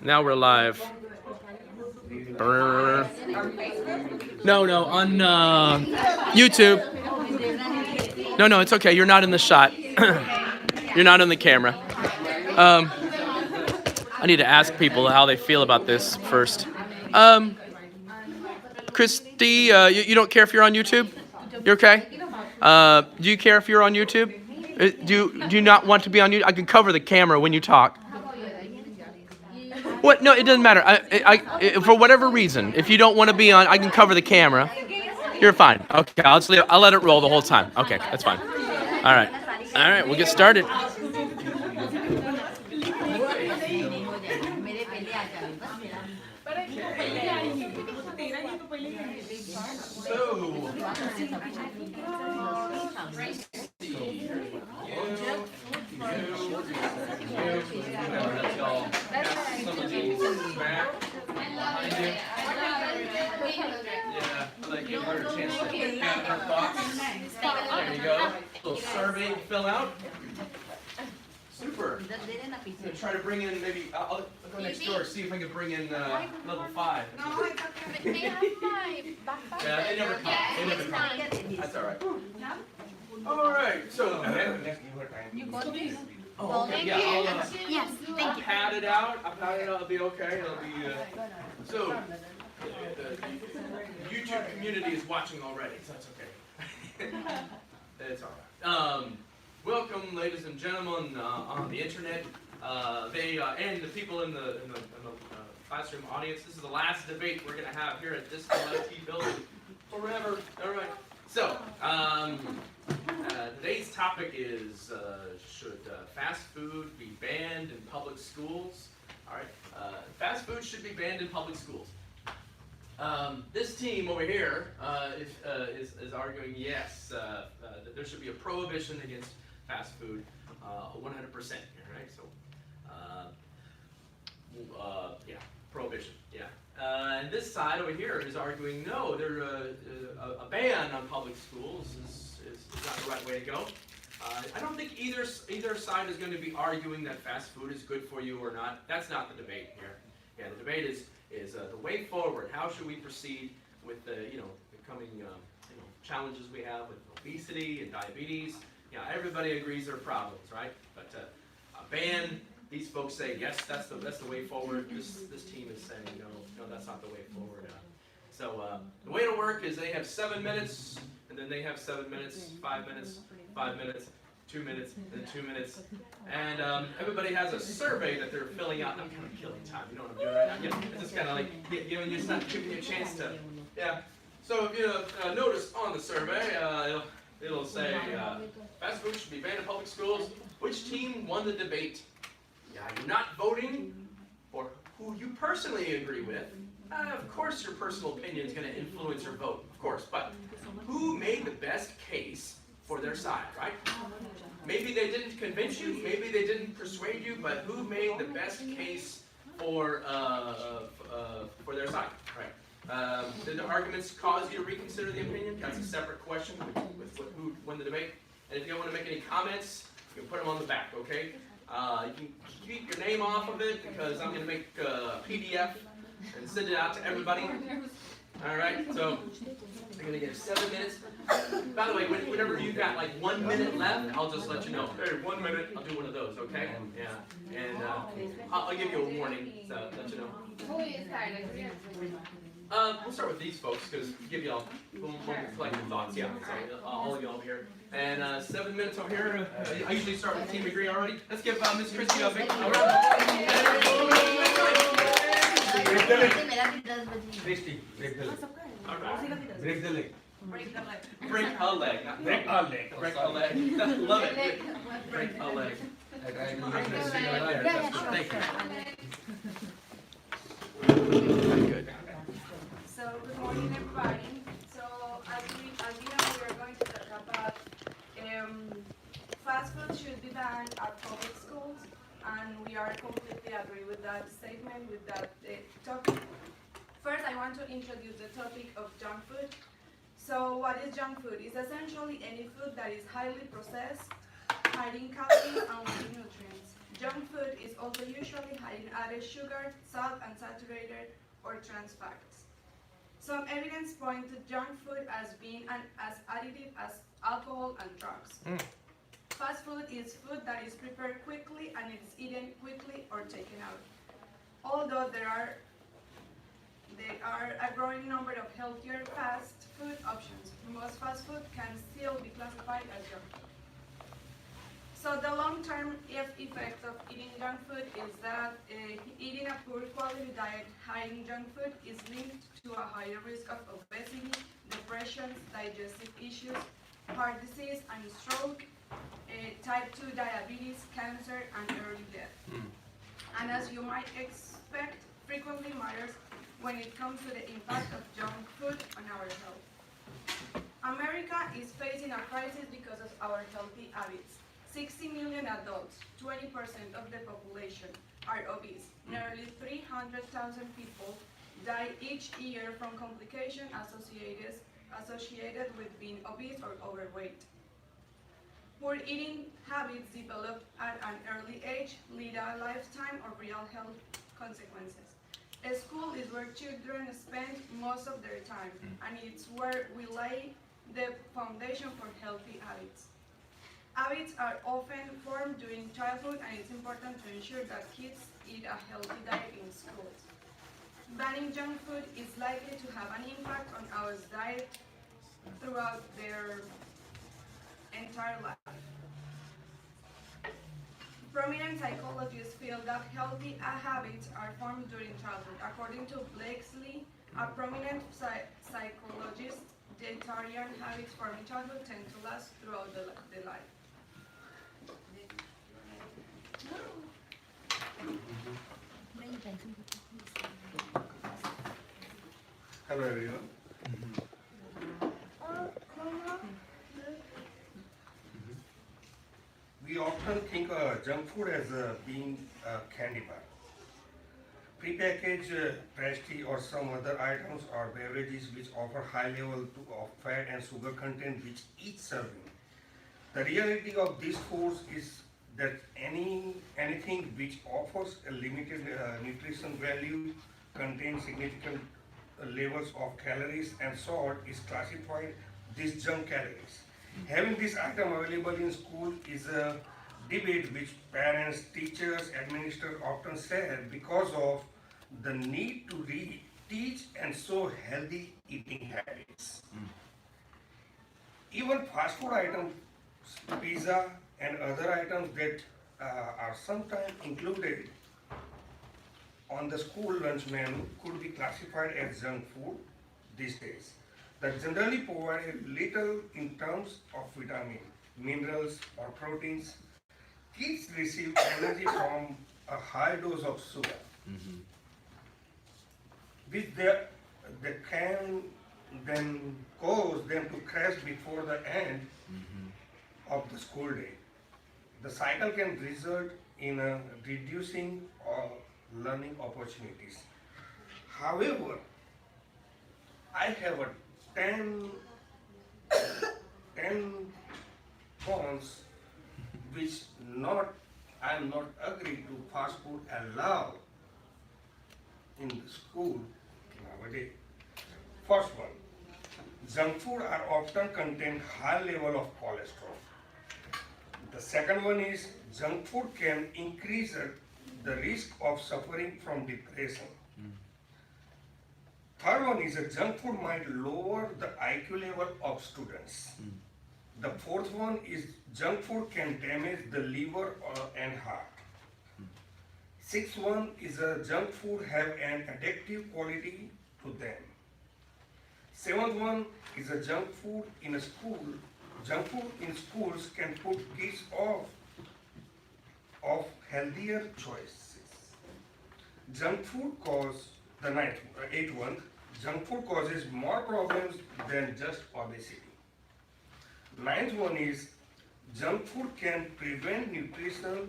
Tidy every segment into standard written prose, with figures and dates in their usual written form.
Now we're live. Brr. No, on YouTube. No, it's okay. You're not in the shot. You're not in the camera. I need to ask people how they feel about this first. Christy, you don't care if you're on YouTube? You're okay? Do you care if you're on YouTube? Do you not want to be on YouTube? I can cover the camera when you talk. What? No, it doesn't matter. For whatever reason, if you don't want to be on, I can cover the camera. You're fine. Okay, I'll let it roll the whole time. Okay, that's fine. All right, we'll get started. There you go. Little survey to fill out. Super. I'm gonna try to bring in maybe I'll go next door see if I can bring in level 5. They have my backpack. Yeah, they never come. That's all right. All right. So. You got this? Oh, okay. Yeah. Yes, thank I'll you. pat it out. It'll be okay. It'll be. So. The YouTube community is watching already, so that's okay. It's all right. Welcome, ladies and gentlemen, on the internet. And the people in the classroom audience. This is the last debate we're going to have here at this LIT building forever. All right. So, today's topic is should fast food be banned in public schools? All right. Fast food should be banned in public schools. This team over here is arguing yes, that there should be a prohibition against fast food, 100% here, right? So, yeah, prohibition, yeah. And this side over here is arguing no, a ban on public schools is not the right way to go. I don't think either side is going to be arguing that fast food is good for you or not. That's not the debate here. Yeah, the debate is the way forward. How should we proceed with the coming challenges we have with obesity and diabetes? Yeah, everybody agrees there are problems, right? But a ban, these folks say yes, that's the way forward. This team is saying no, that's not the way forward. So the way to work is they have 7 minutes, and then they have 7 minutes, 5 minutes, 5 minutes. 2 minutes, then 2 minutes, and everybody has a survey that they're filling out. I'm kind of killing time, you know what I'm doing right now? It's just kind of like giving you a chance to, yeah. So if you notice on the survey, it'll say fast food should be banned in public schools. Which team won the debate? Yeah, you're not voting for who you personally agree with. Of course, your personal opinion is going to influence your vote, of course, but who made the best case for their side, right? Maybe they didn't convince you, maybe they didn't persuade you, but who made the best case for their side, right? Did the arguments cause you to reconsider the opinion? That's a separate question with who won the debate. And if you don't want to make any comments, you can put them on the back, okay? You can keep your name off of it because I'm going to make a PDF and send it out to everybody. All right, so I'm going to give 7 minutes. By the way, whenever you've got like 1 minute left, I'll just let you know. Hey, 1 minute, I'll do one of those, okay? Yeah, and I'll give you a warning, so let you know. We'll start with these folks because give you all we'll collect your thoughts. Yeah, so all of you over here. And 7 minutes over here. I usually start with Team Agree already. Let's give Miss Christie a big round. Christy, break the leg. All right. Break the leg. Break a leg. Not break a leg. Break a leg. Love it. Break a leg. I'm going to see you later. That's good. Thank you. Good. So good morning, everybody. So as you know, we are going to talk about fast food should be banned at public schools, and we are completely agree with that statement, with that topic. First, I want to introduce the topic of junk food. So what is junk food? It's essentially any food that is highly processed, high in calories and with nutrients. Junk food is also usually high in added sugar, salt, unsaturated, or trans fats. Some evidence point to junk food as being as addictive as alcohol and drugs. Fast food is food that is prepared quickly and it is eaten quickly or taken out. Although there are a growing number of healthier fast food options, most fast food can still be classified as junk food. So the long-term effect of eating junk food is that eating a poor quality diet high in junk food is linked to a higher risk of obesity, depression, digestive issues, heart disease and stroke, type 2 diabetes, cancer, and early death. And as you might expect, frequently matters when it comes to the impact of junk food on our health. America is facing a crisis because of our healthy habits. 60 million adults, 20% of the population, are obese. Nearly 300,000 people die each year from complications associated with being obese or overweight. Poor eating habits developed at an early age lead a lifetime of real health consequences. A school is where children spend most of their time, and it's where we lay the foundation for healthy habits. Habits are often formed during childhood, and it's important to ensure that kids eat a healthy diet in schools. Banning junk food is likely to have an impact on our diet throughout their entire life. Prominent psychologists feel that healthy habits are formed during childhood. According to Blakesley, a prominent psychologist, dietarian habits formed in childhood tend to last throughout the life. Hello everyone. We often think junk food as being a candy bar. Prepackaged pastry or some other items or beverages which offer high level of fat and sugar content with each serving. The reality of these foods is that anything which offers a limited nutrition value, contains significant levels of calories and salt is classified these junk calories. Having this item available in school is a debate which parents, teachers, administrators often share because of the need to teach and show healthy eating habits. Even fast food items, pizza and other items that are sometimes included on the school lunch menu could be classified as junk food these days. That generally provide little in terms of vitamin, minerals or proteins. Kids receive energy from a high dose of sugar, which they can then cause them to crash before the end of the school day. The cycle can result in reducing learning opportunities. However, I have a 10 points which I am not agree to fast food allow in the school nowadays. First one, junk food are often contain high level of cholesterol. The second one is junk food can increase the risk of suffering from depression. Third one is junk food might lower the IQ level of students. The fourth one is junk food can damage the liver and heart. Sixth one is junk food have an addictive quality to them. Seventh one is junk food in a school. Junk food in schools can put kids off of healthier choices. Junk food cause the eighth one. Junk food causes more problems than just obesity. Ninth one is junk food can prevent nutritional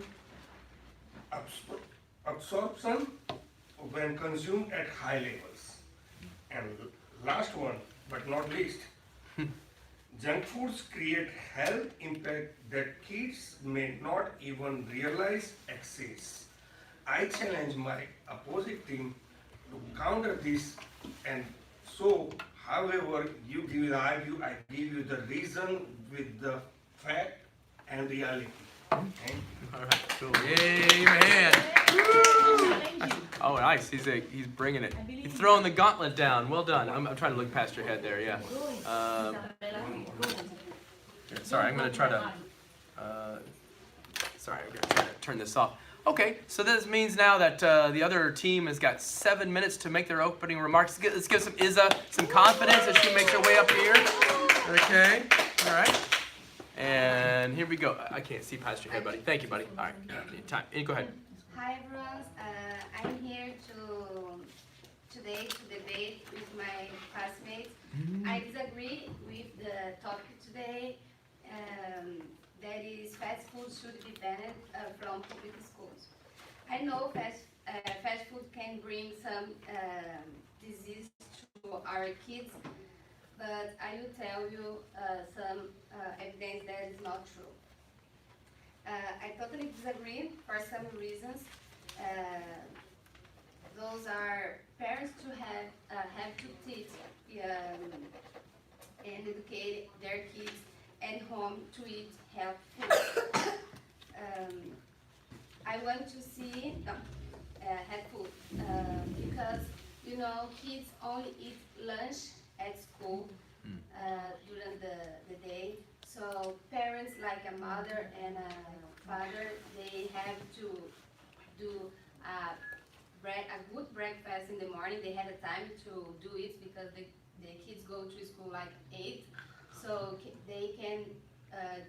absorption when consumed at high levels. And last one, but not least, Junk foods create health impact that kids may not even realize exists. I challenge my opposite team to counter this, and so however you give the argue, I give you the reason with the fact and reality. Thank you. All right, cool. Yay, give him a hand. Oh, nice. He's bringing it. He's throwing the gauntlet down. Well done. I'm trying to look past your head there. Yeah. Sorry, I'm gonna try to. Sorry, I'm gonna try to turn this off. Okay, so this means now that the other team has got 7 minutes to make their opening remarks. Let's give some Izza some confidence as she makes her way up here. Okay. All right. And here we go. I can't see past your head, buddy. Thank you, buddy. All right. Time. Go ahead. Hi everyone, I'm here today to debate with my classmates. I disagree with the topic today, that is fast food should be banned from public schools. I know fast food can bring some disease to our kids, but I will tell you some evidence that is not true. I totally disagree for some reasons. Those are parents to have to teach and educate their kids at home to eat healthy food. I want to see healthy food because kids only eat lunch at school during the day. So parents like a mother and a father, they have to do a good breakfast in the morning. They have the time to do it because the kids go to school like 8. So they can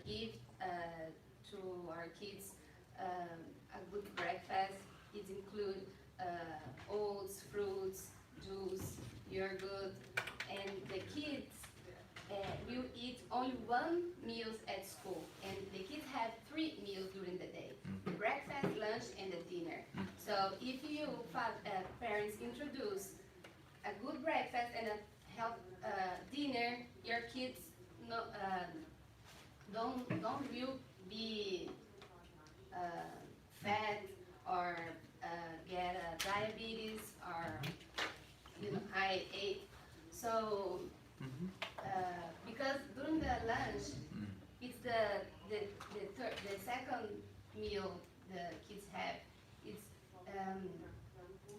give to our kids a good breakfast. It includes oats, fruits, juice, yogurt, and the kids will eat only 1 meal at school, and the kids have 3 meals during the day: the breakfast, lunch, and the dinner. So if you parents introduce a good breakfast and a healthy dinner, your kids don't will be fat or get diabetes or high age. So because during the lunch, it's the second meal the kids have. It's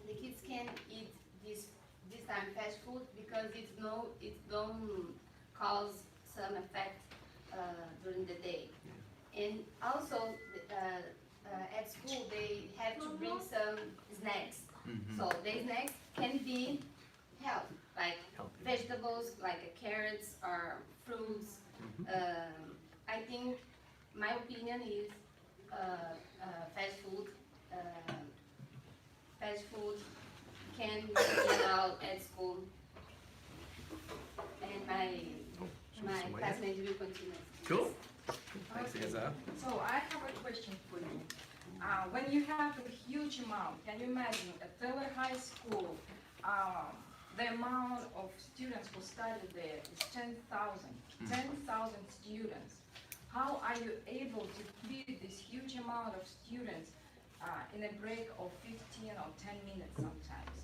the kids can eat this time fast food because it don't cause some effect during the day. And also at school they have to bring some snacks. So the snacks can be healthy, like vegetables, like carrots or fruits. I think my opinion is fast food can be allowed at school, and my classmates will continue. Cool. Thanks, Izza. So I have a question for you. When you have a huge amount, can you imagine at Taylor High School, the amount of students who study there is 10,000 students. How are you able to feed this huge amount of students in a break of 15 or 10 minutes sometimes?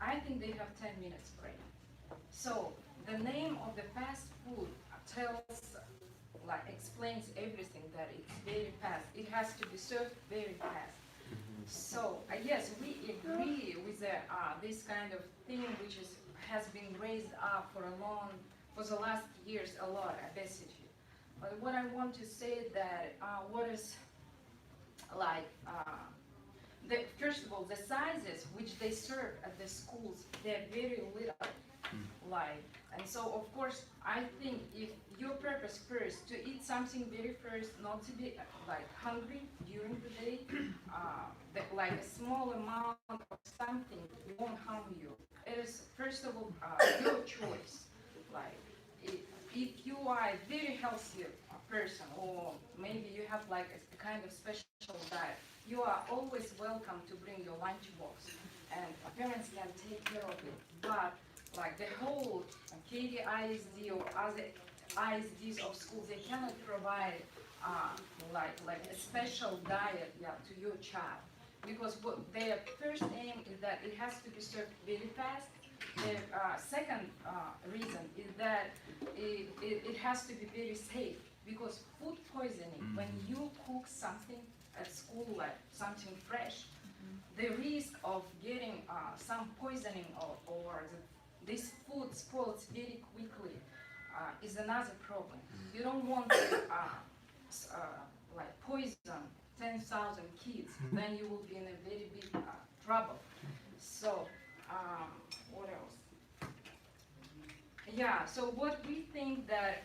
I think they have 10 minutes break. So the name of the fast food explains everything, that it's very fast. It has to be served very fast. So yes, we agree with this kind of thing, which has been raised up for the last years a lot, obesity. But what I want to say that first of all, the sizes which they serve at the schools, they're very little. And so of course, I think if your purpose first to eat something very first, not to be hungry during the day, like a small amount of something won't harm you. It is first of all your choice. If you are a very healthy person, or maybe you have a kind of special diet, you are always welcome to bring your lunchbox, and parents can take care of it. But the whole KDISD or other ISDs of schools, they cannot provide like a special diet, yeah, to your child. Because what their first aim is that it has to be served very fast. The second reason is that it has to be very safe, because food poisoning, when you cook something at school, like something fresh, the risk of getting some poisoning or this food spoils very quickly is another problem. You don't want to like poison 10,000 kids, then you will be in a very big trouble. So, what else? Yeah, so what we think that,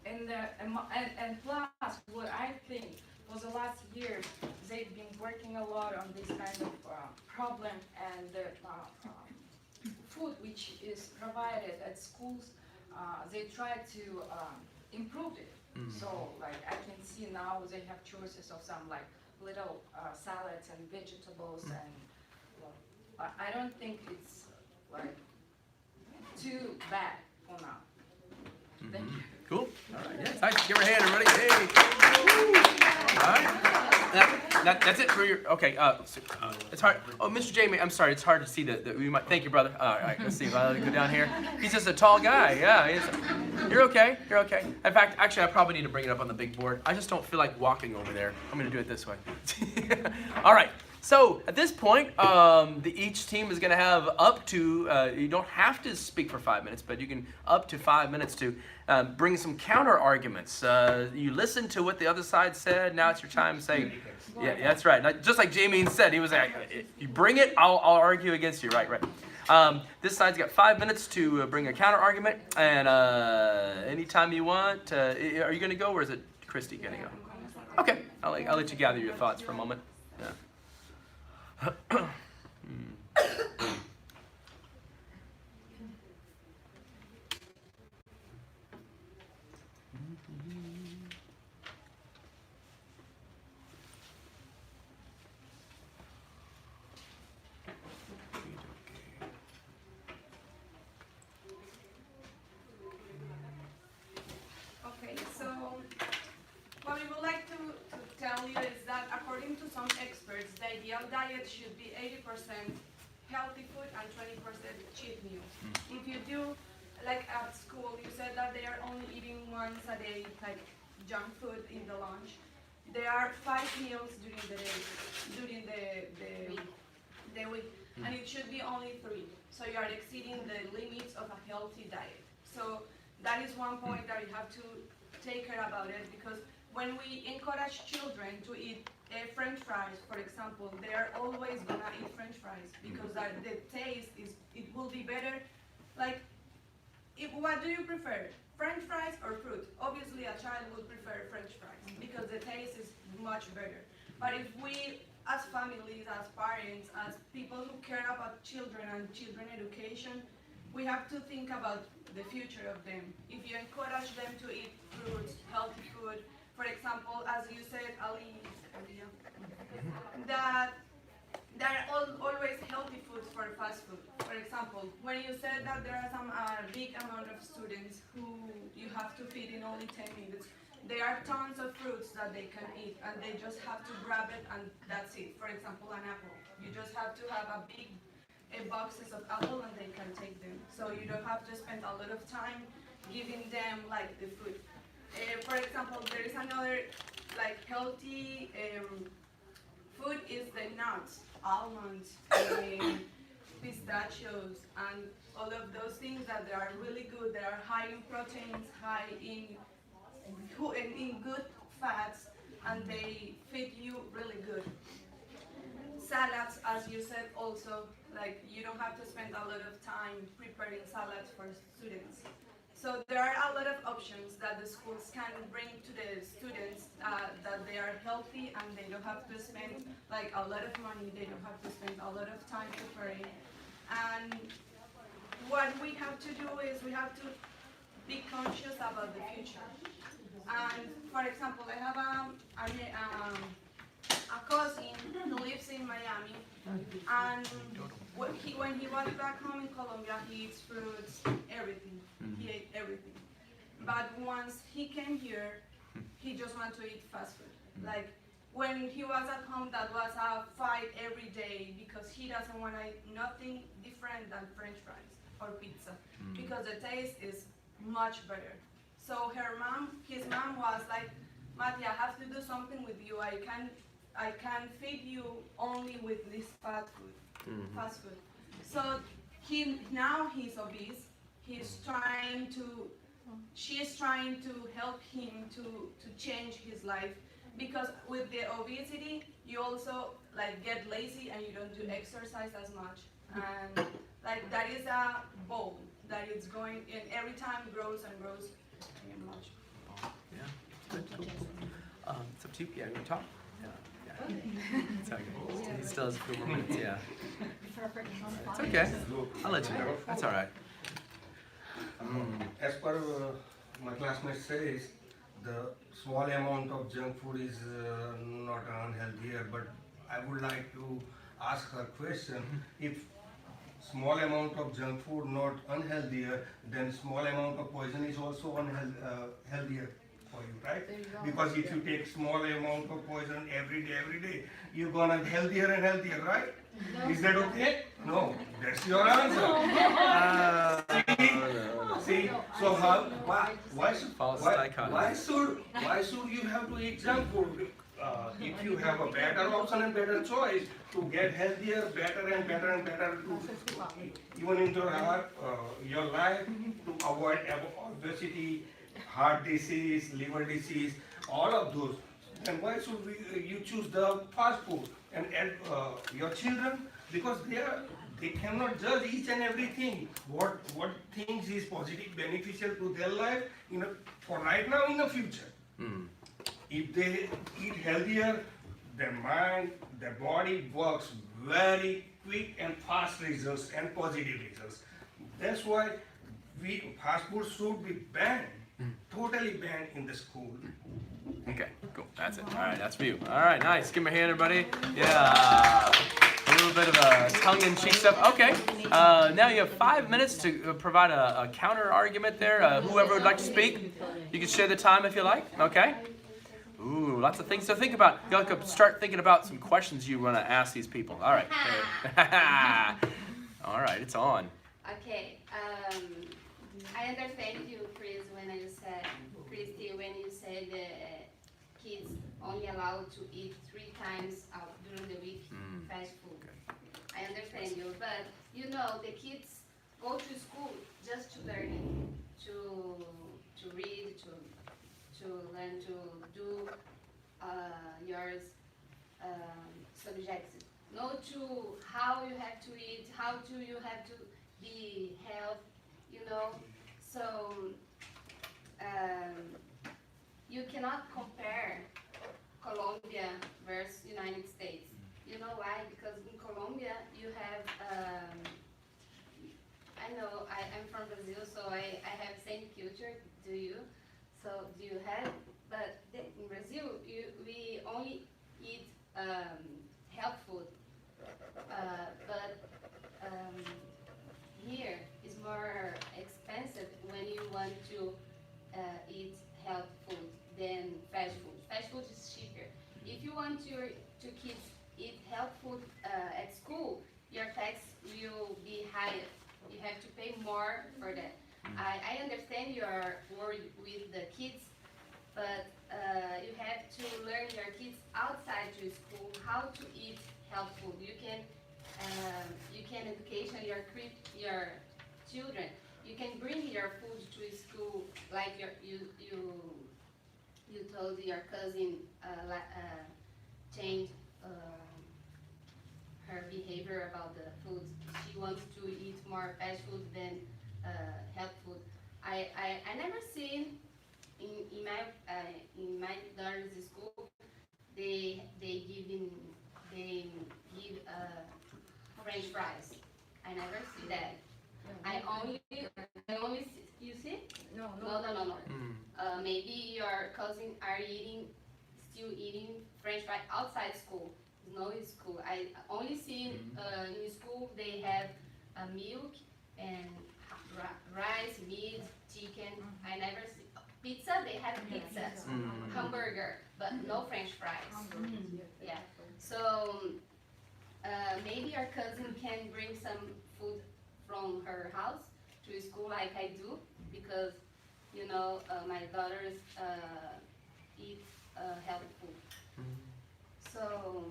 and plus, what I think was the last year, they've been working a lot on this kind of problem, and the food which is provided at schools, they try to improve it. So, like, I can see now they have choices of some, like, little salads and vegetables, and well, I don't think it's, like, too bad for now. Thank you. Cool. All right. Yes. Nice. Give her a hand, everybody. Hey. All right. That's it for your. Okay. It's hard. Oh, Mr. Jamie, I'm sorry. It's hard to see that we might. Thank you, brother. All right. Let's see if I go down here. He's just a tall guy. Yeah. You're okay. You're okay. In fact, actually, I probably need to bring it up on the big board. I just don't feel like walking over there. I'm gonna do it this way. All right. So at this point, each team is going to have up to, you don't have to speak for 5 minutes, but you can up to 5 minutes to bring some counter arguments. You listen to what the other side said, now it's your time to say, yeah, that's right. Just like Jamie said, he was like, you bring it, I'll argue against you, right. This side's got 5 minutes to bring a counter argument, and anytime you want, are you going to go, or is it Christy going to go? Okay, I'll let you gather your thoughts for a moment. Yeah. Okay, so what we would like to tell you is that according to some experts, the ideal diet should be 80% healthy food and 20% cheat meal. If you do, like at school, you said that they are only eating once a day, like junk food in the lunch. There are 5 meals during the day, during the week, and it should be only 3. So you are exceeding the limits of a healthy diet. So that is one point that you have to take care about it, because when we encourage children to eat French fries, for example, they are always gonna eat French fries because the taste it will be better. Like, what do you prefer, French fries or fruit? Obviously, a child would prefer French fries because the taste is much better. But if we, as families, as parents, as people who care about children and children education, we have to think about the future of them. If you encourage them to eat fruits, healthy food, for example, as you said, Ali, that there are always healthy foods for fast food. For example, when you said that there are some big amount of students who you have to feed in only 10 minutes, there are tons of fruits that they can eat, and they just have to grab it and that's it. For example, an apple. You just have to have a big boxes of apple and they can take them. So you don't have to spend a lot of time giving them like the food. For example, there is another like healthy food is the nuts, almonds, pistachios, and all of those things that they are really good. They are high in proteins, high in good fats, and they fit you really good. Salads, as you said, also, like you don't have to spend a lot of time preparing salads for students. So there are a lot of options that the schools can bring to the students that they are healthy and they don't have to spend like a lot of money, they don't have to spend a lot of time preparing. And what we have to do is we have to be conscious about the future. And for example, I have a cousin who lives in Miami, and when he was back home in Colombia, he eats fruits, everything. He ate everything. but once he came here, he just wanted to eat fast food. Like when he was at home, that was a fight every day because he doesn't want to eat nothing different than French fries or pizza because the taste is much better. So his mom was like, Mati, I have to do something with you. I can feed you only with this fast food. So now he's obese. She is trying to help him to change his life because with the obesity, you also like get lazy and you don't do exercise as much. And like that is a ball that is going and every time grows and grows and much. Yeah. Good. Cool. It's up to you. Yeah, you want to talk? Yeah. It's okay. He still has a few more minutes. Yeah. It's okay. I'll let you know. That's all right. As per my classmate says, the small amount of junk food is not unhealthier, but I would like to ask her question. If small amount of junk food not unhealthier, then small amount of poison is also healthier for you, right? Because if you take small amount of poison every day, you're gonna be healthier and healthier, right? Is that okay? No, that's your answer. See, so why should you have to eat junk food? If you have a better option and better choice to get healthier, better and better and better to even into your life to avoid obesity, heart disease, liver disease, all of those. Then why should you choose the fast food and your children, because they cannot judge each and everything. What things is positive, beneficial to their life for right now in the future. If they eat healthier, their mind, their body works very quick and fast results and positive results. That's why fast food should be banned, totally banned in the school. Okay, cool. That's it. All right, that's for you. All right, nice. Give me a hand, everybody. Yeah. A little bit of a tongue-in-cheek stuff. Okay. Now you have 5 minutes to provide a counter argument there. Whoever would like to speak, you can share the time if you like. Okay. Ooh, lots of things to think about. You gotta start thinking about some questions you want to ask these people. All right. All right, it's on. Okay. I understand you, Chris, when you said, Christy, when you said kids only allowed to eat 3 times during the week fast food. I understand you, but the kids go to school just to learn, to read, to learn to do your subjects. Not to how you have to eat, you have to be healthy, So you cannot compare Colombia versus United States. You know why? Because in Colombia you have, I know I'm from Brazil, so I have same culture to you. So do you have? But in Brazil, we only eat health food. But here is more expensive when you want to eat health food than fast food. Fast food is cheaper. If you want your kids eat health food at school, your tax will be higher. You have to pay more for that. I understand you are worried with the kids, but you have to learn your kids outside to school how to eat health food. You can education your children. You can bring your food to school, like you told your cousin changed her behavior about the food. She wants to eat more fast food than health food. I never seen in my daughter's school they give French fries. I never see that. I only see, you see? No. Maybe your cousins are still eating French fries outside school. No, in school. I only see in school they have milk and rice, meat, chicken. I never see pizza, they have pizza, hamburger, but no French fries. Yeah. So maybe our cousin can bring some food from her house to school like I do, because you know my daughters eat healthy food. So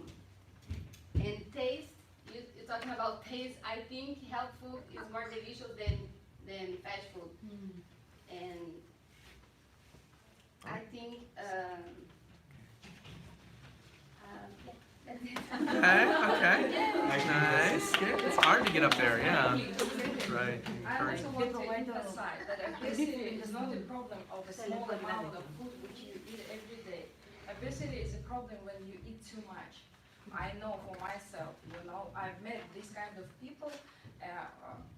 and taste, you're talking about taste. I think healthy food is more delicious than fast food, and I think Okay. Nice. Good. It's hard to get up there. Yeah. Right. I also want to emphasize that obesity is not a problem of a small amount of food which you eat every day. Obesity is a problem when you eat too much. I know for myself, you know, I've met this kind of people,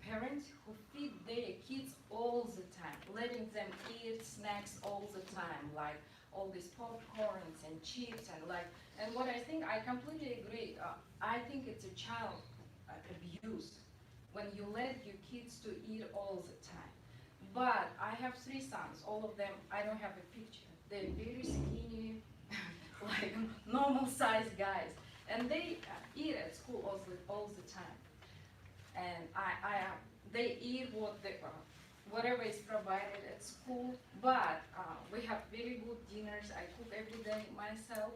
parents who feed their kids all the time, letting them eat snacks all the time, like all these popcorns and chips and what I think, I completely agree. I think it's a child abuse when you let your kids to eat all the time. But I have 3 sons, all of them, I don't have a picture. They're very skinny, like normal sized guys. And they eat at school all the time. And they eat whatever is provided at school, but we have very good dinners. I cook every day myself,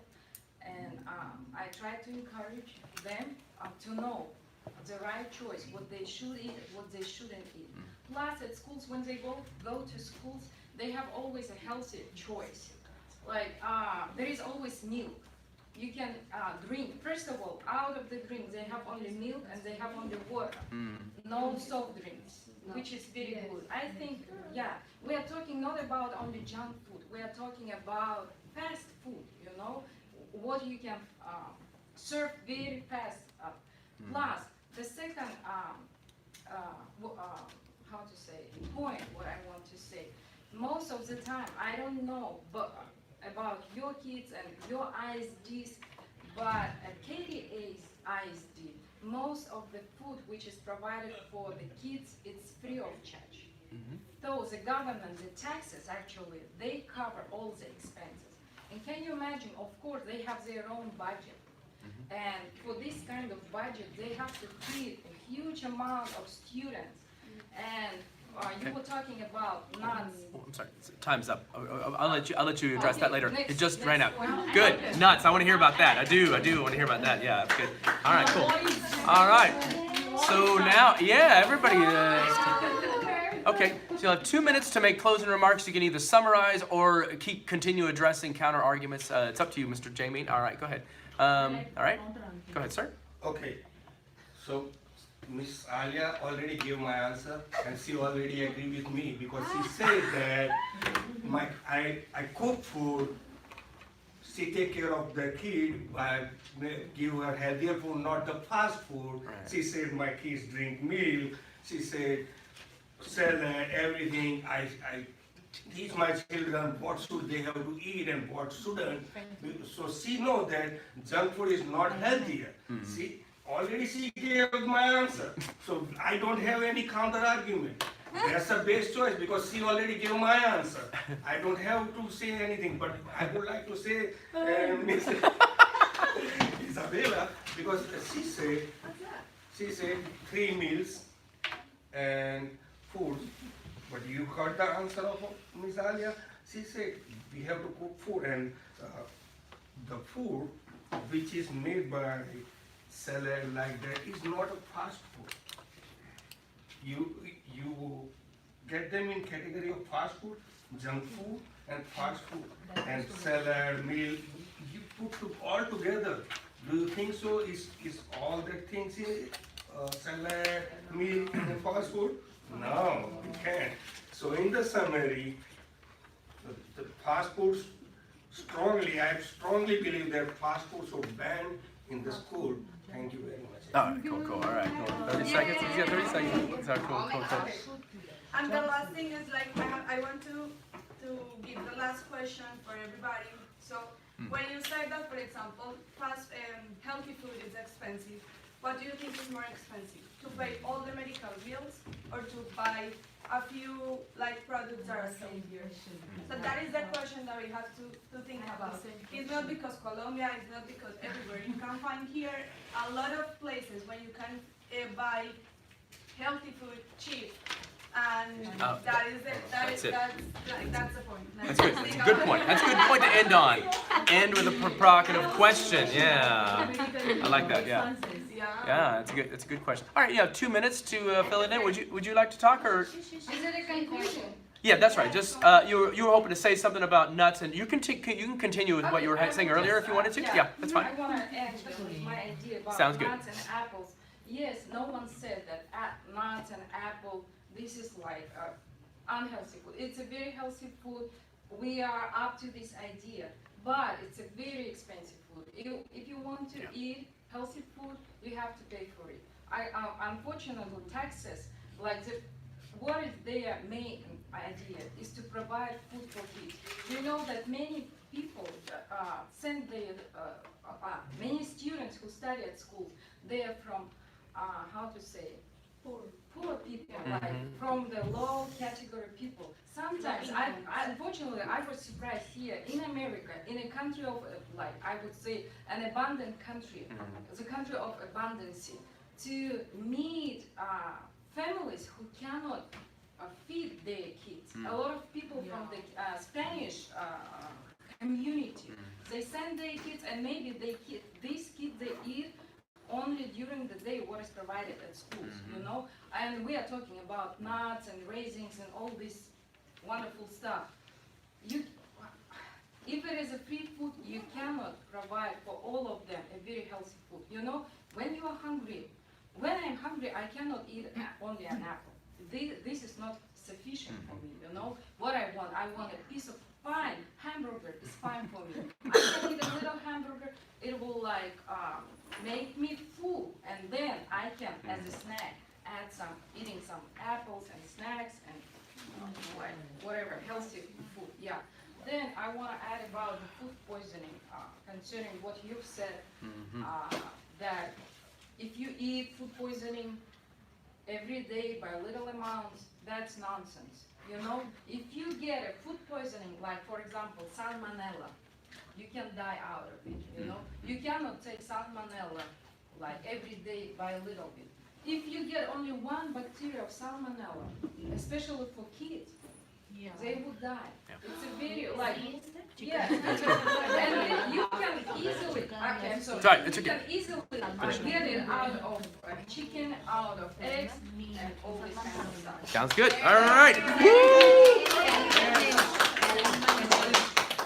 and I try to encourage them to know the right choice, what they should eat, what they shouldn't eat. Plus, at schools, when they go to schools, they have always a healthy choice. Like there is always milk. You can drink. First of all, out of the drink, they have only milk and they have only water. No soft drinks, which is very good. I think, yeah, we are talking not about only junk food. We are talking about fast food, you know, what you can serve very fast. Plus, the second, how to say, point, what I want to say, most of the time, I don't know, but about your kids and your ISDs, but at KDA's ISD, most of the food which is provided for the kids, it's free of charge. So the government, the taxes actually, they cover all the expenses. And can you imagine, of course, they have their own budget. And for this kind of budget, they have to feed a huge amount of students. And you were talking about nuts. Oh, I'm sorry. Time's up. I'll let you address that later. It just next ran out. one. Good. Nuts. I want to hear about that. I do want to hear about that. Yeah, that's good. All right. Cool. All right. So now, yeah, everybody. Okay. So you'll have 2 minutes to make closing remarks. You can either summarize or continue addressing counter arguments. It's up to you, Mr. Jamie. All right. Go ahead. All right. Go ahead, sir. Okay, so Miss Alia already gave my answer and she already agreed with me because she said that I cook food, she take care of the kid, I give her healthier food, not the fast food. Right. She said my kids drink milk, she said salad, everything. I teach my children what should they have to eat and what shouldn't. So she knows that junk food is not healthier. She gave my answer. So I don't have any counter argument. That's the best choice because she already gave my answer. I don't have to say anything, but I would like to say Miss Isabella, because she said 3 meals and food. But you heard the answer of Miss Alia. She said we have to cook food, and the food which is made by salad like that is not a fast food. You get them in category of fast food, junk food, and fast food, and salad, meal. You put all together. Do you think so? Is all that things in salad, meal, and fast food? No, you can't. So in the summary, the fast foods I strongly believe that fast food should ban in the school. Thank you very much. All right. Cool. All right. Cool. 30 seconds. He's got 30 seconds. Sorry, cool. And the last thing is like I want to give the last question for everybody. So when you say that, for example, healthy food is expensive, what do you think is more expensive? To pay all the medical bills or to buy a few like products that are sold here? So that is the question that we have to think about. It's not because Colombia, it's not because everywhere. You can find here a lot of places where you can buy healthy food cheap. And that is it. That's it. That's the point. That's good. That's a good point. That's a good point to end on. End with a provocative question. Yeah. I like that. Yeah. Yeah, that's a good question. All right, you have 2 minutes to fill it in. Would you like to talk or? Is it a conclusion? Yeah, that's right. Just you were hoping to say something about nuts, and you can continue with what you were saying earlier if you wanted to. Yeah, that's fine. I want to add my idea about Sounds good. nuts and apples. Yes, no one said that nuts and apple, this is like unhealthy food. It's a very healthy food. We are up to this idea, but it's a very expensive food. If you want to eat healthy food, you have to pay for it. Unfortunately, Texas, like what is their main idea is to provide food for kids. You know that many people send their many students who study at schools. They are from how to say poor people, like from the low category people. Sometimes, unfortunately, I was surprised here in America, in a country of, like, I would say, an abundant country, the country of abundance, to meet families who cannot feed their kids. A lot of people from the Spanish community, they send their kids, and maybe these kids, they eat only during the day what is provided at schools, you know? And we are talking about nuts and raisins and all this wonderful stuff. If it is a free food, you cannot provide for all of them a very healthy food. You know, when you are hungry, when I'm hungry, I cannot eat only an apple. This is not sufficient for me, you know? What I want a piece of fine hamburger is fine for me. I can eat a little hamburger, it will like make me full, and then I can, as a snack, eating some apples and snacks and like whatever healthy food. Yeah. Then I want to add about the food poisoning, concerning what you've said, that if you eat food poisoning every day by little amounts, that's nonsense. You know, if you get a food poisoning, like for example, salmonella, you can die out of it, you know. You cannot take salmonella like every day by a little bit. If you get only one bacteria of salmonella, especially for kids, they would die. It's a very, like, yeah. And you can easily, okay, I'm sorry. It's all right, it's you okay. can easily get it out of chicken, out of eggs, and all this kind of stuff. Sounds good. All right.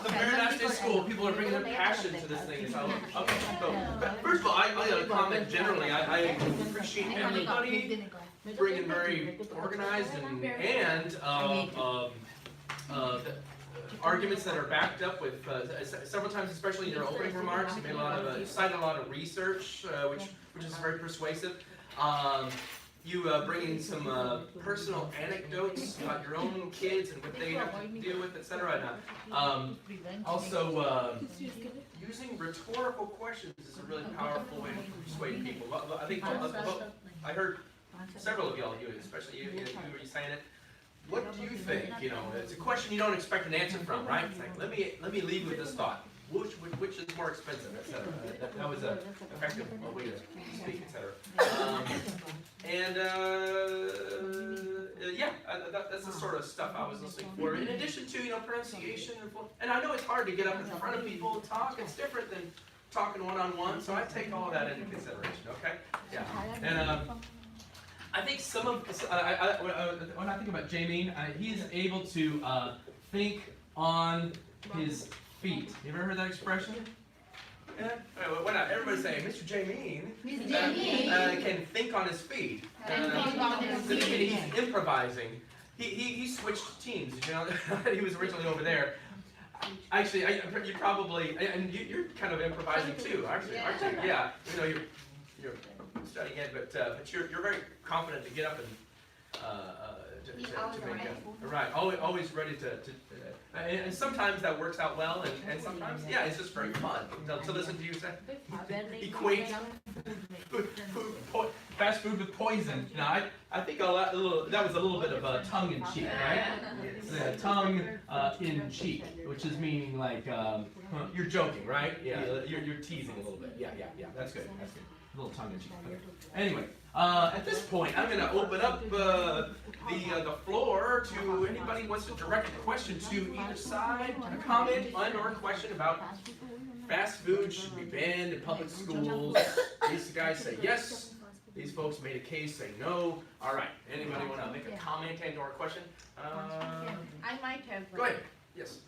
The very last day of school, people are bringing their passion to this thing. So, okay, but first of all, I comment generally. I appreciate everybody bringing very organized and arguments that are backed up with several times, especially in your opening remarks. You made a lot of cited a lot of research, which is very persuasive. You bring in some personal anecdotes about your own kids and what they have to deal with, etc. And also, using rhetorical questions is a really powerful way to persuade people. I think I heard several of y'all, you especially you were saying it. What do you think? You know, it's a question you don't expect an answer from, right? It's like let me leave with this thought. Which is more expensive, etc. That was an effective way to speak, etc. That's the sort of stuff I was listening for. In addition to pronunciation, and I know it's hard to get up in front of people and talk. It's different than talking one-on-one. So I take all that into consideration. Okay, yeah, and. I think some of when I think about Jamin, he's able to think on his feet. You ever heard that expression? Yeah. Why not? Everybody say, Mr. Jamin can think on his feet. He's improvising. He switched teams. You know, he was originally over there. Actually, you probably and you're kind of improvising too, actually, aren't you? Yeah. You know, you're studying it, but you're very confident to get up and to make it. Right, always ready to and sometimes that works out well, and sometimes, yeah, it's just very fun to listen to you say, equate fast food with poison. Now, I think that was a little bit of a tongue in cheek, right? Tongue in cheek, which is meaning like you're joking, right? Yeah, you're teasing a little bit. Yeah. That's good. That's good. A little tongue in cheek. Okay. Anyway, at this point, I'm going to open up the floor to anybody who wants to direct a question to either side, a comment or a question about fast food should be banned in public schools. These guys say yes. These folks made a case saying no. All right. Anybody want to make a comment and or a question? I might have one. Go ahead. Yes.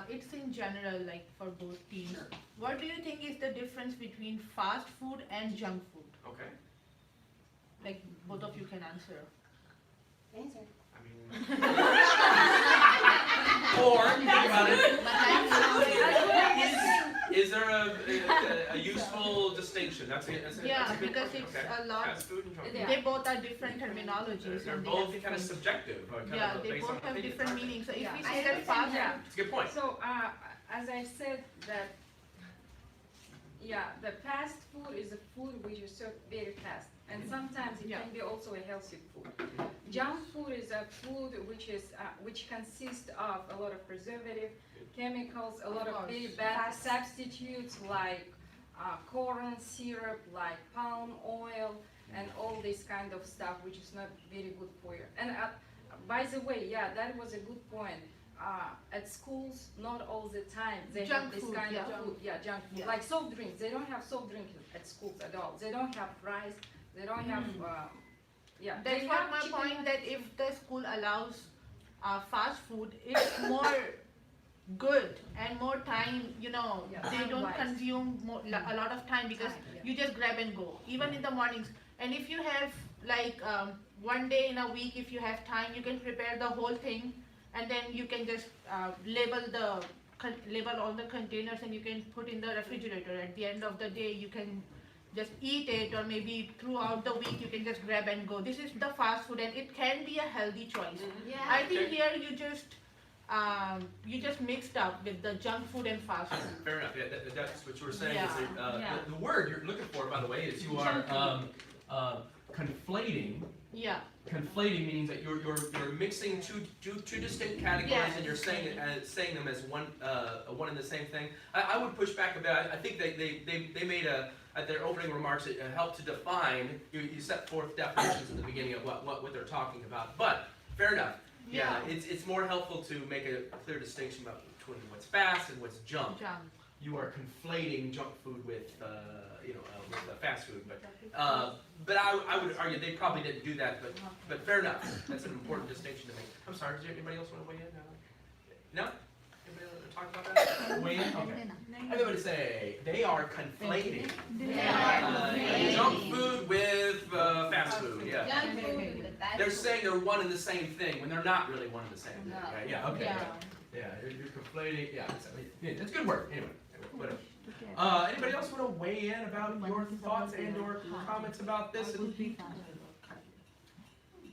It's in general, like for both teams. What do you think is the difference between fast food and junk food? Okay. Like both of you can answer. Answer. I mean, or think about it. But I'm Is there a useful distinction? That's a yeah, good because question. it's Okay. a lot. Fast food and junk food. Yeah. They both are different terminologies. They're and they both have kind of different- subjective. Yeah, they based on both have opinions, different aren't they? meanings. So if Yeah. we I say that understand fast that. food, It's a good point. So, as I said that, yeah, the fast food is a food which is served very fast, and sometimes it Yeah. can be also a healthy food. Junk food is a food which consists of a lot of preservative, chemicals, a lot of very bad substitutes like corn syrup, like palm oil, and all this kind of stuff which is not very good for you. And by the way, yeah, that was a good point. At schools, not all the time they Junk have this food, kind yeah. of food. Yeah, junk food. Yeah. Like soft drinks, they don't have soft drinks at schools at all. They don't have fries. They don't have. Yeah. that's they what have my chicken point. nuggets. That if the school allows fast food, it's more good and more time. You know, Yeah. they don't Time-wise. consume a lot of time because Time, yeah. you just grab and go. Even in the mornings, and if you have like one day in a week, if you have time, you can prepare the whole thing, and then you can just label all the containers, and you can put in the refrigerator. At the end of the day, you can just eat it, or maybe throughout the week you can just grab and go. This is the fast food, and it can be a healthy choice. Yeah. I think Okay. here you just mixed up with the junk food and fast food. Fair enough. Yeah, that's what you were saying. Is Yeah. that, Yeah. the word you're looking for, by the way, is you are conflating. Yeah, Conflating means that you're mixing two distinct categories, Yeah. and you're saying them as one and the same thing. I would push back a bit. I think they made at their opening remarks, it helped to define. You set forth definitions at the beginning of what they're talking about. But fair enough. Yeah, it's more helpful to make a clear distinction between what's fast and what's junk. junk. You are conflating junk food with fast food, but I would argue they probably didn't do that, but fair enough. That's an important distinction to make. I'm sorry, does anybody else want to weigh in? No? Anybody want to talk about that? Weigh in? Okay. Everybody say, they are conflating junk food with fast food, yeah. Junk food with fast They're food. saying they're one and the same thing when they're not really one and the same thing. No. Yeah, okay. Yeah. Yeah, you're conflating, yeah, it's good work, anyway, whatever. Anybody else want to weigh in about your thoughts and or comments about this? And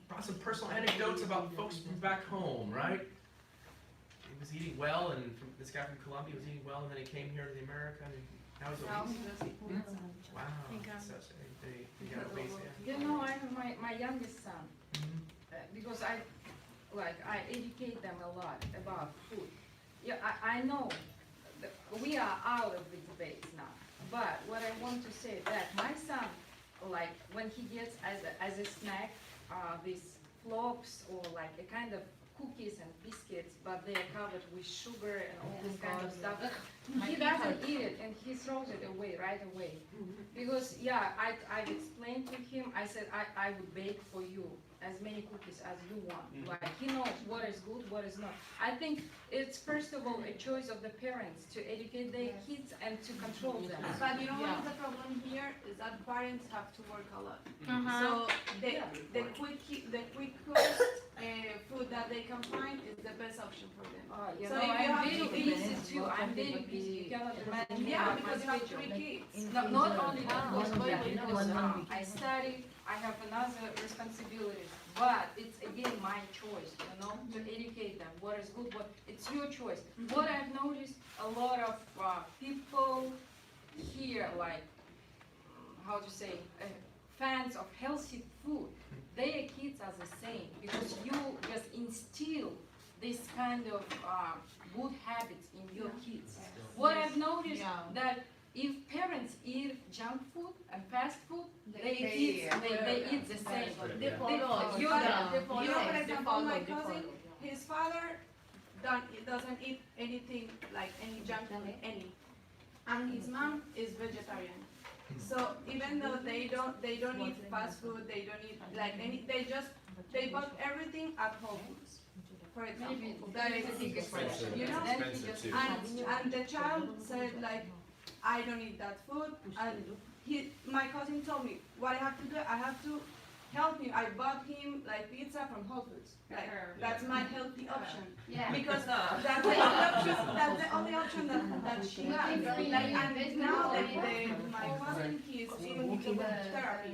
brought some personal anecdotes about folks from back home, right? He was eating well, and this guy from Colombia was eating well, and then he came here to America, and now he's obese. Wow, such they got obese, yeah. You know, I have my youngest son, Mhm. because I educate them a lot about food. Yeah, I know that we are out of the debates now, but what I want to say that my son, like when he gets as a snack, these flops or like a kind of cookies and biscuits, but they are covered with sugar and all this kind of stuff. He doesn't eat it and he throws it away right away. Because yeah, I've explained to him, I said I would bake for you as many cookies as you want. Like he knows what is good, what is not. I think it's first of all a choice of the parents to educate their kids and to control them. But you know Yeah. what the problem here is that parents have to work a lot. Uh-huh. So the quick cooked food that they can find is the best option for them. You So know, if you I'm have very to- busy too. I'm very busy. You cannot imagine me Yeah, about my because you have schedule. 3 kids. No, not only that, Ah, also yeah, because one week. I study, I have another responsibilities, but it's again my choice, you know, to educate them, what is good, it's your choice. What I've noticed, a lot of people here, like, how to say, fans of healthy food, their kids are the same because you just instill this kind of good habits in your kids. What I've noticed Yeah. that if parents eat junk food and fast food, they They eat the same. They follow. You Yeah. they follow. You know, for They example, follow, my they cousin, follow. his father doesn't eat anything like any junk food, any, and his mom is vegetarian. So even though they don't eat fast food, they don't eat like any, they bought everything at Whole Foods, for example. That is, you know, and the child said like, I don't eat that food, and my cousin told me what I have to do. I have to help him. I bought him like pizza from Whole Foods. Like that's my healthy option. Yeah. Because that's the only option that she has. Like, and now that my cousin, he's in therapy.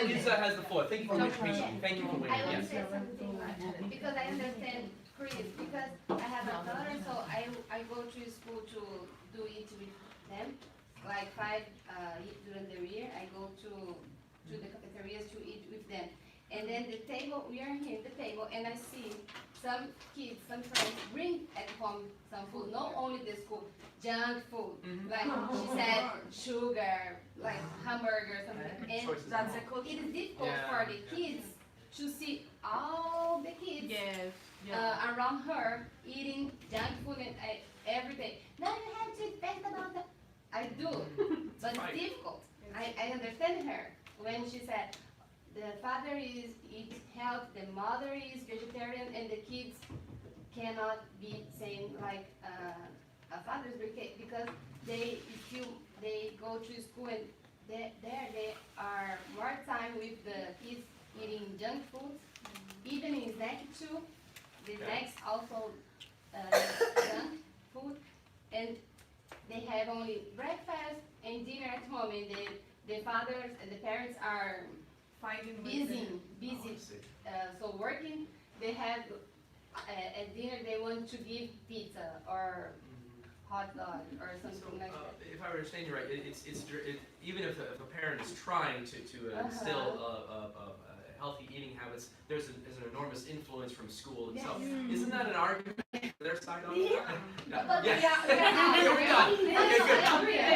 Lisa has the floor. Thank you for waiting. Thank you for waiting. I will Yes. say something because I understand Chris, because I have a daughter, so I go to school to do it with them. Like 5 during the year, I go to the cafeterias to eat with them. And then the table, we are here at the table, and I see some kids, some friends bring at home some food, not only the school, junk food. Like she said, sugar, like hamburger, something. And Choices. That's a culture. it is difficult Yeah. for the kids to see all the kids Yes. Yeah. around her eating junk food and every day. Now you have to think about that. I do, but Right. it's difficult. I understand her when she said the father eats health, the mother is vegetarian, and the kids cannot be saying like a father's because they go to school and they are more time with the kids eating junk food, even in snack too. The snacks also junk food, and they have only breakfast and dinner at home, and the fathers and the parents are Fighting with busy, them. Oh, I see. so working. They have at dinner they want to give pizza or hot dog or So, something like that. if I understand you right, even if a parent is trying to instill healthy eating habits, there's an enormous influence from school itself. Isn't that an argument for their side on that? But Yeah. yeah, Here we go. Okay, good. I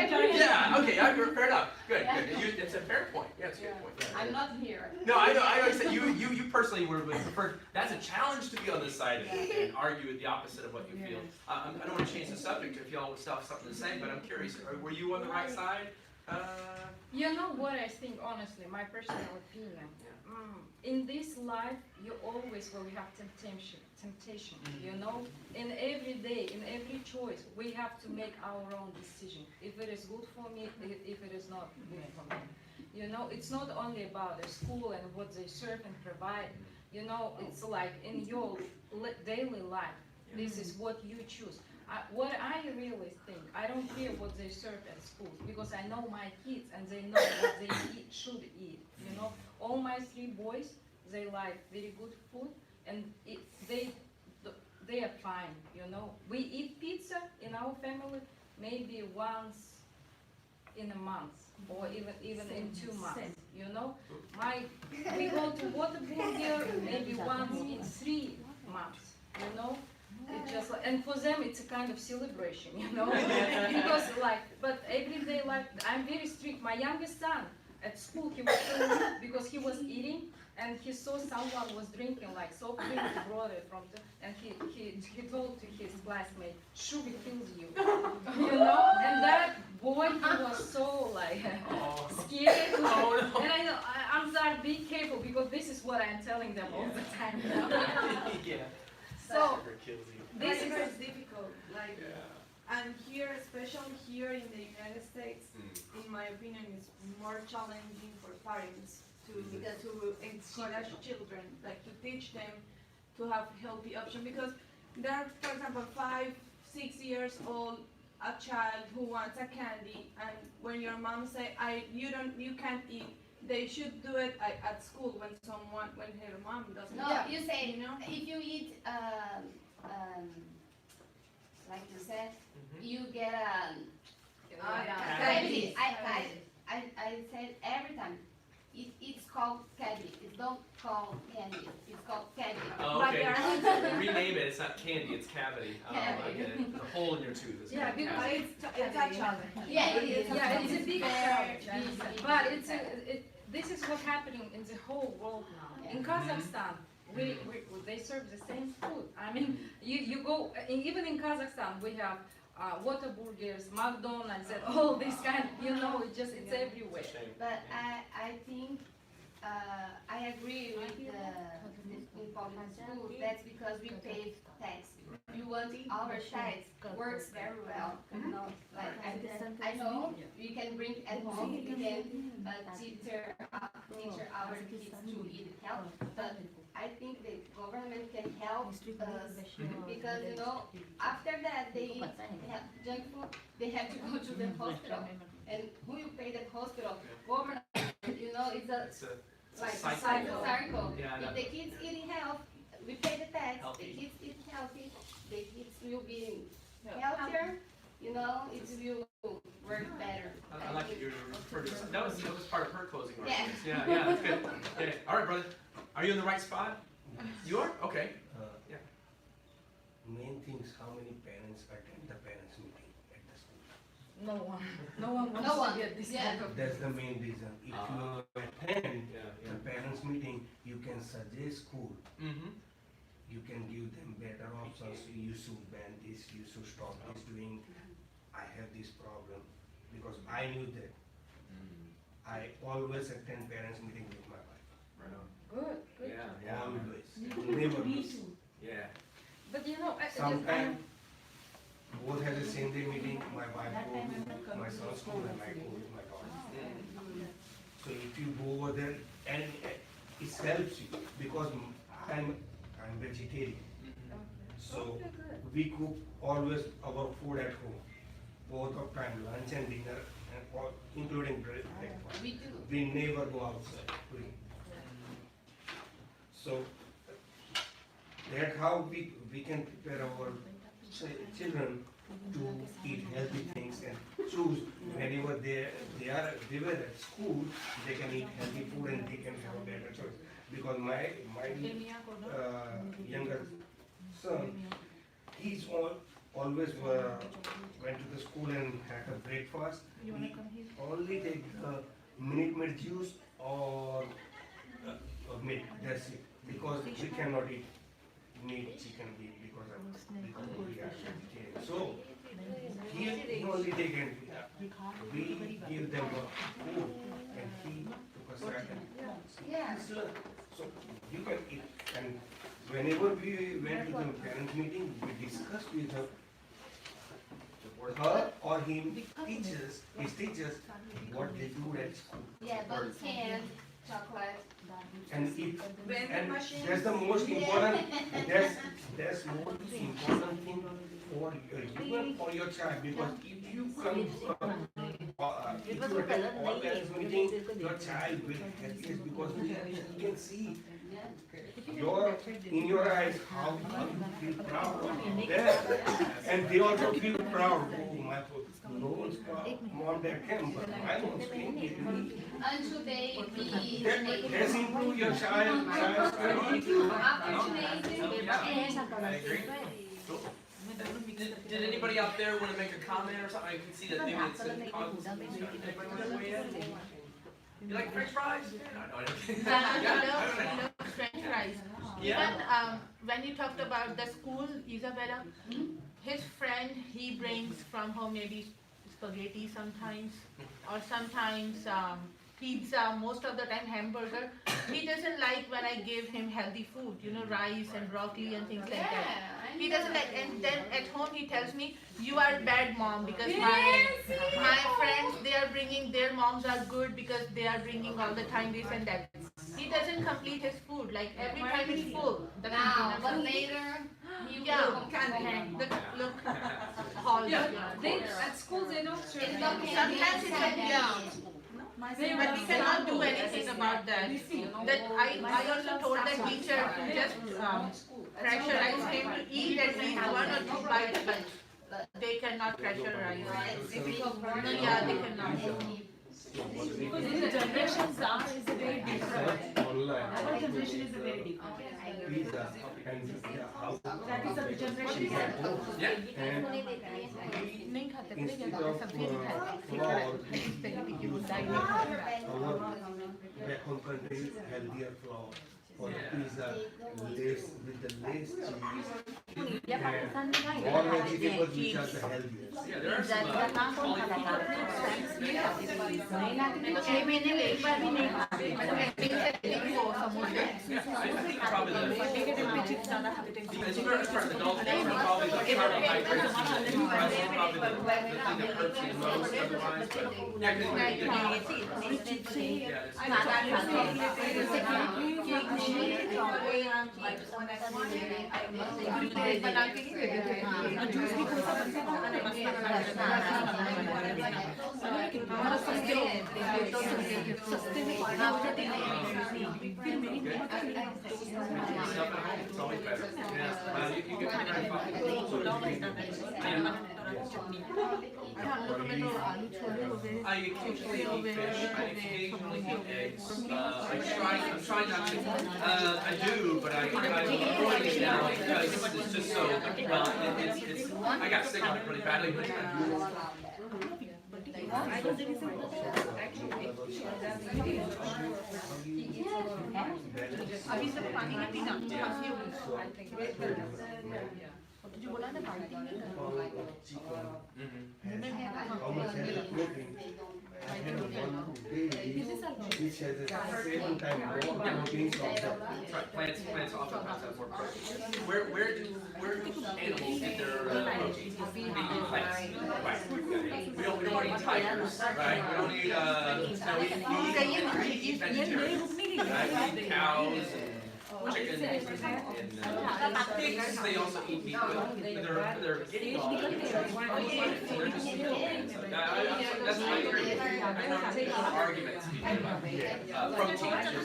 agree. Yeah, okay, fair enough. Good, good. It's a fair point. Yeah, it's a good point. Yeah. I'm not here. No, I know. Said you personally would prefer. That's a challenge to be on this side and argue the opposite of what you feel. I don't want to change the subject if y'all still have something to say, but I'm curious. Were you on the right side? You know what I think, honestly, my personal opinion. In this life, you always will have temptation. You know, in every day, in every choice, we have to make our own decision. If it is good for me, if it is not good for me. You know, it's not only about the school and what they serve and provide. You know, it's like in your daily life, this is what you choose. What I really think, I don't care what they serve at school because I know my kids and they know what they should eat. You know, all my 3 boys, they like very good food and they are fine. You know, we eat pizza in our family maybe once in a month or even in 2 months. You know, we go to Whataburger maybe once in 3 months. You know. It's just like, and for them it's a kind of celebration, you know, because like, but every day, like, I'm very strict. My youngest son at school, he was so rude because he was eating and he saw someone was drinking like soft drink, he brought it from the, and he told to his classmate, sugar kills you, you know, and that boy, he was so like scared, and I know, I'm sorry, be careful because this is what I'm telling them all the time, you know? Yeah. So Kills you. this is difficult. Like, and here, especially here in the United States, in my opinion, it's more challenging for parents to encourage children, like to teach them to have healthy options. Because there are, for example, 5, 6 years old, a child who wants a candy, and when your mom say, you can't eat, they should do it at school when her mom doesn't. No, you say, you know? if you eat, like you said, you get Oh, yeah. Candy. I said every time. It's called candy. It's not called candy. It's called candy. Oh, But okay. there are- Rename it. It's not candy. It's cavity. Oh, I get it. The hole in your tooth is Yeah, called because cavity. It's a challenge. Yeah, it is. Yeah, it's a big Very challenge. big. But this is what's happening in the whole world now. In Kazakhstan, they serve the same food. I mean, you go, even in Kazakhstan, we have Whataburgers, McDonald's, and all this kind, it's everywhere. It's a shame. But I think I agree with the in public schools. That's because we pay tax. We want our tax works very well. You know, like I know we can bring at home. We can teach our kids to eat healthy. But I think the government can help us because after that they have junk food. They have to go to the hospital. And who you pay the hospital? Government. It's a It's a like cycle. cycle. Yeah, If the kids eating health, we pay the tax. Healthy. The kids eat healthy. The kids will be healthier. It will work better. I like that you referred to that. That was part of her closing Yeah. arguments. Yeah, that's good. Yeah. All right, brother. Are you in the right spot? You are? Okay. Yeah. Main thing is how many parents attend the parents meeting at the school. No one wants No one. to get this Yeah. kind of. That's the main reason. If you attend Yeah, the parents meeting, you can suggest school. Mm-hmm. You can give them better options. You should ban this. You should stop this doing. I have this problem because I knew that. I always attend parents meeting with my wife. Right on. Good. Yeah, Always. Never miss. yeah. But Sometimes both have the same day meeting. My wife go to my son's school and I go with my daughter. So if you go over there and it helps you because I'm vegetarian. So we cook always our food at home, both of time, lunch and dinner, and including breakfast. We do. We never go outside to eat. So that's how we can prepare our children to eat healthy things and choose whenever they were at school, they can eat healthy food and they can have a better choice. Because my younger son, he's always went to the school and had a breakfast. He only take Minute Maid juice or milk. That's it. Because we cannot eat meat, chicken, beef because we are vegetarian. So he only take and we give them food and he took a second. Yeah. So you can eat. And whenever we went to the parent meeting, we discussed with her or him his teachers what they do at school. Yeah, but canned chocolate. And if Vending and machines. that's the most important that's most important thing for you and for your child because if you come if you attend all parents meeting, your child will happiest because you can see in your eyes how you feel proud of them. And they also feel proud. Oh, my no one's proud. Mom, dad can, but my mom's clean. And today we Let's improve your child's study. I agree. Cool. Did anybody out there want to make a comment or something? I can see that maybe it's anybody want to weigh in? You like French fries? No, I don't. He loves French fries. Yeah. Even when you talked about the school, Isabella, his friend, he brings from home maybe spaghetti sometimes, or sometimes pizza, most of the time hamburger. He doesn't like when I give him healthy food, rice and broccoli and things like that. He doesn't like, and then at home he tells me, you are bad mom because my friends, they are bringing, their moms are good because they are bringing all the time this and that. He doesn't complete his food, like every time it's full. The now, container but full. later Look, hall. Yeah, at school they don't serve. it's not Sometimes it's like, but we cannot do anything about that. That I also told the teacher to just pressurize him to eat at least 1 or 2 bites, but they cannot pressurize. No, yeah, they cannot. The generations are is a very different. Our generation is a very different. That is the generation. Yeah. नहीं खाते पता क्या बात है सब्जी नहीं खाते इस तरीके की बुराई नहीं खाते back home country healthier flour or pizza less with the less cheese and more vegetables which are the healthiest. Yeah, there are some cauliflower. Yeah, I think probably as far as adult things are probably the carbohydrates and the crust is probably the thing that hurts you the most otherwise, but yeah, stuff at home, it's always better. Yeah, you get very fine. I occasionally eat fish, I occasionally eat eggs, I'm trying not to, I do, but I'm avoiding it now because it's just so, it's, I got sick on it really badly. अभी सब पानी का पीना खांसी हो गई जो बोला ना पानी How much has the protein? I had one day which has a 7 times more protein from the That's right, plants oftentimes have more protein. Where do animals get their protein? They eat plants. Right. We don't want to eat tigers, right? We don't eat, we eat vegetarians. Right? We eat cows and chickens and pigs. They also eat meat, but they're eating all the plants. They're just eating. That's why I agree. I know there's arguments about protein. You're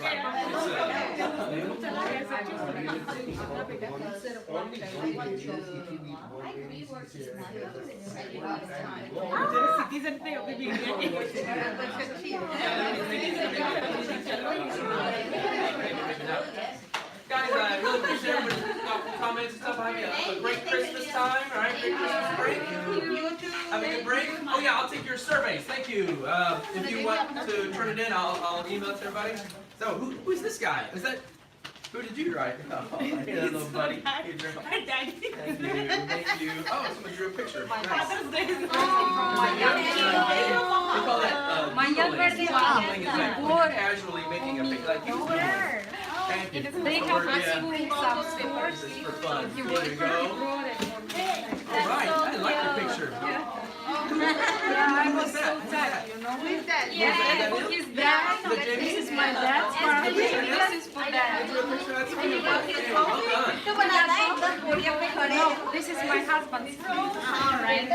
Guys, I really appreciate everybody's comments and stuff. Have a great Christmas time, all right? Great Christmas break. Have a good break. Oh yeah, I'll take your surveys. Thank you. If you want to turn it in, I'll email it to everybody. So who's this guy? Is that? Who did you write? Oh, yeah, little buddy. Hey, Drew. Daddy. Thank you. Thank you. Oh, someone drew a picture. Nice. They call that modeling. It's like casually making a picture. Like you. Thank you. They have actually some stores. This is for fun. There you go. All right. I like your picture. Yeah, I was so sad, you know. Who is that? Yeah, his dad. This is my dad's part. This is for dad. Well done. No, this is my husband's. All right.